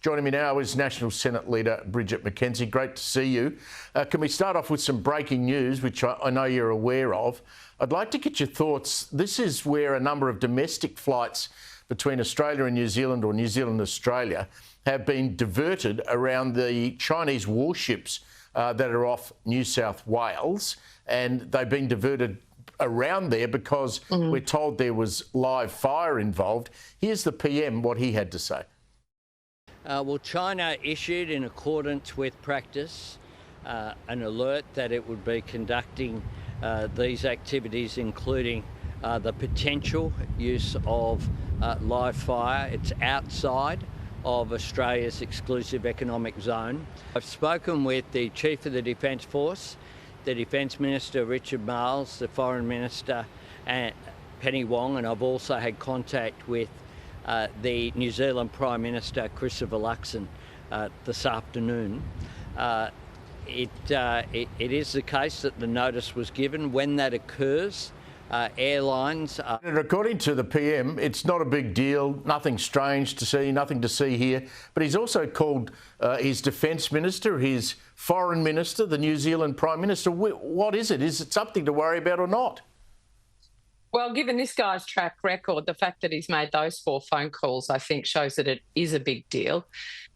Joining me now is National Senate Leader Bridget McKenzie. Great to see you. Can we start off with some breaking news, which I know you're aware of? I'd like to get your thoughts. This is where a number of domestic flights between Australia and New Zealand, or New Zealand and Australia, have been diverted around the Chinese warships that are off New South Wales, and they've been diverted around there because we're told there was live fire involved. Here's the PM, what he had to say. Well, China issued, in accordance with practice, an alert that it would be conducting these activities, including the potential use of live fire. It's outside of Australia's exclusive economic zone. I've spoken with the Chief of the Defence Force, the Defence Minister Richard Marles, the Foreign Minister Penny Wong, and I've also had contact with the New Zealand Prime Minister Christopher Luxon this afternoon. It is the case that the notice was given. When that occurs, airlines... And according to the PM, it's not a big deal, nothing strange to see, nothing to see here. But he's also called his Defence Minister, his Foreign Minister, the New Zealand Prime Minister. What is it? Is it something to worry about or not? Well, given this guy's track record, the fact that he's made those 4 phone calls, I think, shows that it is a big deal.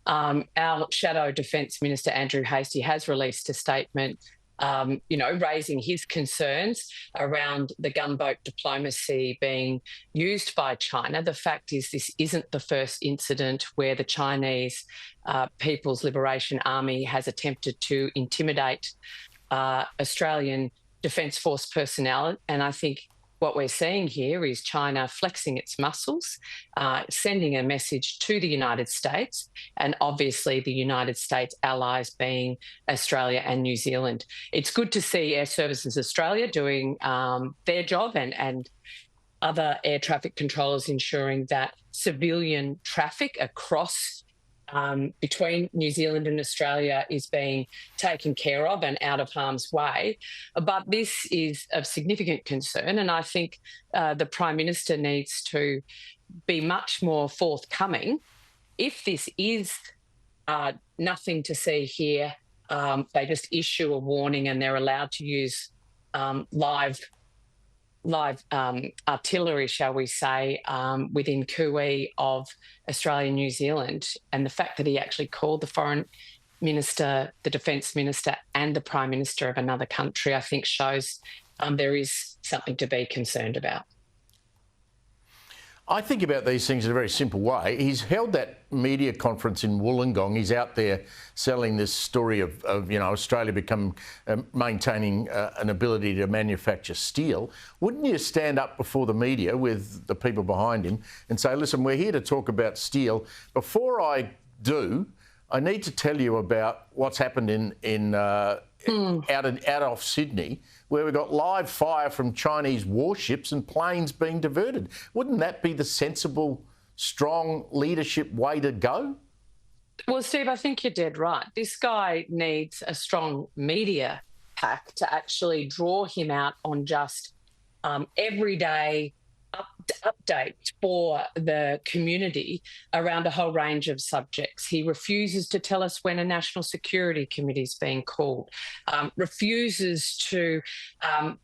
Our Shadow Defence Minister, Andrew Hastie, has released a statement, raising his concerns around the gunboat diplomacy being used by China. The fact is, this isn't the first incident where the Chinese People's Liberation Army has attempted to intimidate Australian Defence Force personnel, and I think what we're seeing here is China flexing its muscles, sending a message to the United States, and obviously the United States allies being Australia and New Zealand. It's good to see Air Services Australia doing their job and other air traffic controllers ensuring that civilian traffic across between New Zealand and Australia is being taken care of and out of harm's way. But this is of significant concern, and I think the Prime Minister needs to be much more forthcoming. If this is nothing to see here, they just issue a warning and they're allowed to use live artillery, shall we say, within cooee of Australia and New Zealand. And the fact that he actually called the Foreign Minister, the Defence Minister and the Prime Minister of another country, I think shows there is something to be concerned about. I think about these things in a very simple way. He's held that media conference in Wollongong. He's out there selling this story of Australia maintaining an ability to manufacture steel. Wouldn't you stand up before the media with the people behind him and say, listen, we're here to talk about steel. Before I do, I need to tell you about what's happened out off Sydney, where we've got live fire from Chinese warships and planes being diverted. Wouldn't that be the sensible, strong leadership way to go? Well, Steve, I think you're dead right. This guy needs a strong media pack to actually draw him out on just everyday updates for the community around a whole range of subjects. He refuses to tell us when a National Security Committee is being called, refuses to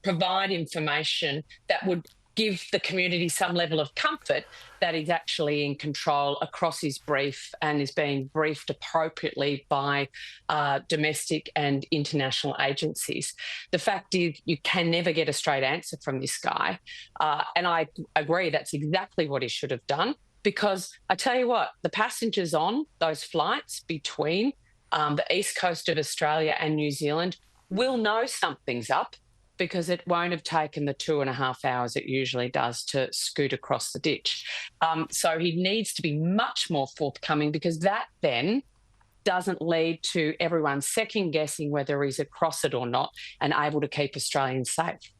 provide information that would give the community some level of comfort that he's actually in control across his brief and is being briefed appropriately by domestic and international agencies. The fact is, you can never get a straight answer from this guy. And I agree that's exactly what he should have done, because I tell you what, the passengers on those flights between the east coast of Australia and New Zealand will know something's up, because it won't have taken the 2.5 hours it usually does to scoot across the ditch. So he needs to be much more forthcoming, because that then doesn't lead to everyone second-guessing whether he's across it or not and able to keep Australians safe.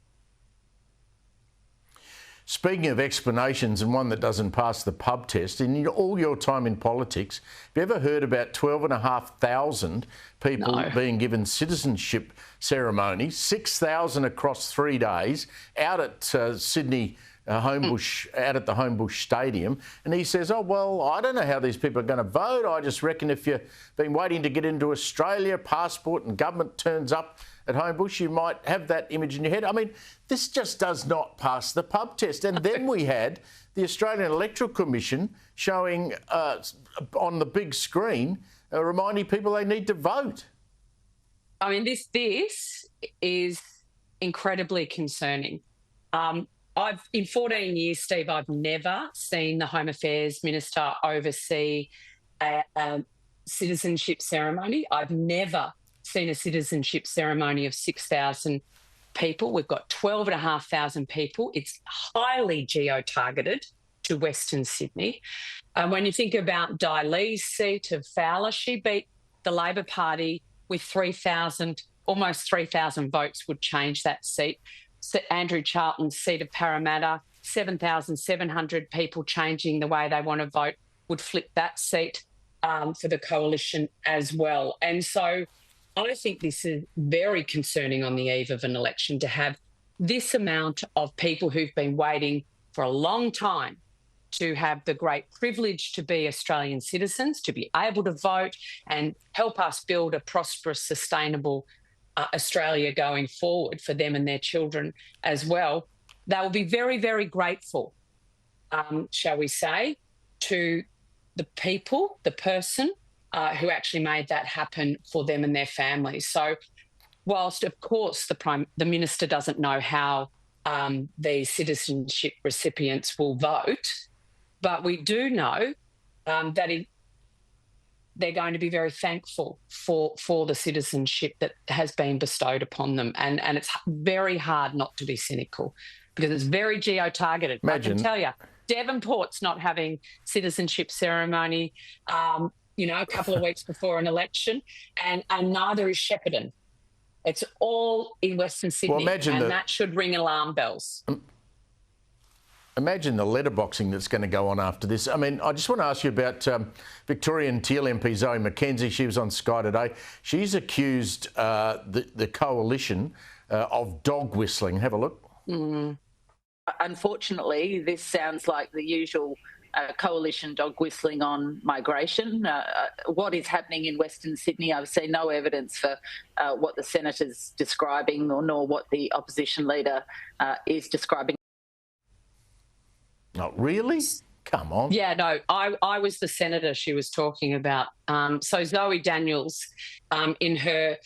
Speaking of explanations, and one that doesn't pass the pub test, in all your time in politics, have you ever heard about 12,500 people being given citizenship ceremonies, 6,000 across 3 days, out at Sydney out at the Homebush Stadium, and he says, oh, well, I don't know how these people are going to vote. I just reckon if you've been waiting to get into Australia, passport and government turns up at Homebush, you might have that image in your head. I mean, this just does not pass the pub test. And then we had the Australian Electoral Commission showing on the big screen, reminding people they need to vote. I mean, this is incredibly concerning. In 14 years, Steve, I've never seen the Home Affairs Minister oversee a citizenship ceremony. I've never seen a citizenship ceremony of 6,000 people. We've got 12,500 people. It's highly geo-targeted to Western Sydney. When you think about Di Lee's seat of Fowler, she beat the Labor Party with 3,000, almost 3,000 votes would change that seat. So Andrew Charlton's seat of Parramatta, 7,700 people changing the way they want to vote would flip that seat for the coalition as well. And so I think this is very concerning on the eve of an election to have this amount of people who've been waiting for a long time to have the great privilege to be Australian citizens, to be able to vote and help us build a prosperous, sustainable Australia going forward for them and their children as well. They will be very, very grateful, shall we say, to the people, the person who actually made that happen for them and their families. So whilst, of course, the Minister doesn't know how these citizenship recipients will vote, but we do know that they're going to be very thankful for the citizenship that has been bestowed upon them. And it's very hard not to be cynical because it's very geo-targeted. Imagine. I can tell you, Devonport's not having citizenship ceremony, a couple of weeks before an election, and neither is Shepparton. It's all in Western Sydney, that should ring alarm bells. Imagine the letterboxing that's going to go on after this. I mean, I just want to ask you about Victorian Teal MP Zoe McKenzie. She was on Sky today. She's accused the coalition of dog whistling. Have a look. Unfortunately, this sounds like the usual coalition dog whistling on migration. What is happening in Western Sydney, I've seen no evidence for what the Senator's describing nor what the opposition leader is describing. Not really? Come on. Yeah, no, I was the senator she was talking about. So Zoe Daniels, in her,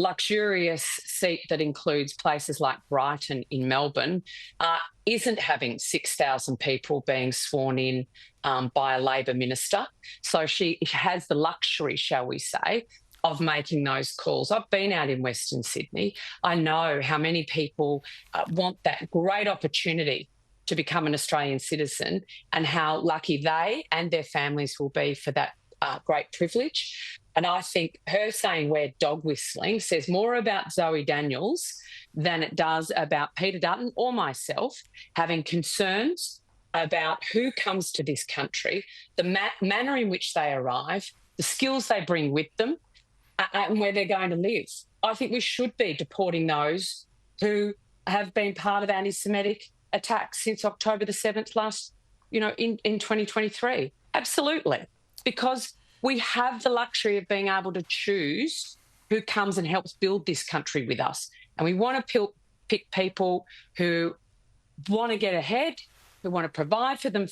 luxurious seat that includes places like Brighton in Melbourne, isn't having 6,000 people being sworn in by a Labor minister. So she has the luxury, shall we say, of making those calls. I've been out in Western Sydney. I know how many people want that great opportunity to become an Australian citizen and how lucky they and their families will be for that great privilege. And I think her saying we're dog whistling says more about Zoe Daniels than it does about Peter Dutton or myself having concerns about who comes to this country, the manner in which they arrive, the skills they bring with them, and where they're going to live. I think we should be deporting those who have been part of anti-Semitic attacks since October the 7th in 2023. Absolutely. Because we have the luxury of being able to choose who comes and helps build this country with us. And we want to pick people who want to get ahead, who want to provide for them,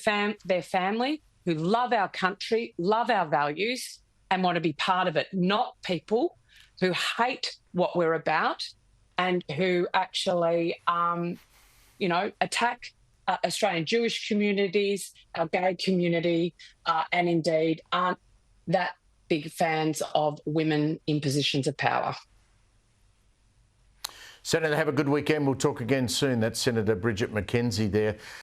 their family, who love our country, love our values, and want to be part of it, not people who hate what we're about and who actually attack Australian Jewish communities, our gay community, and indeed aren't that big fans of women in positions of power. Senator, have a good weekend. We'll talk again soon. That's Senator Bridget McKenzie there.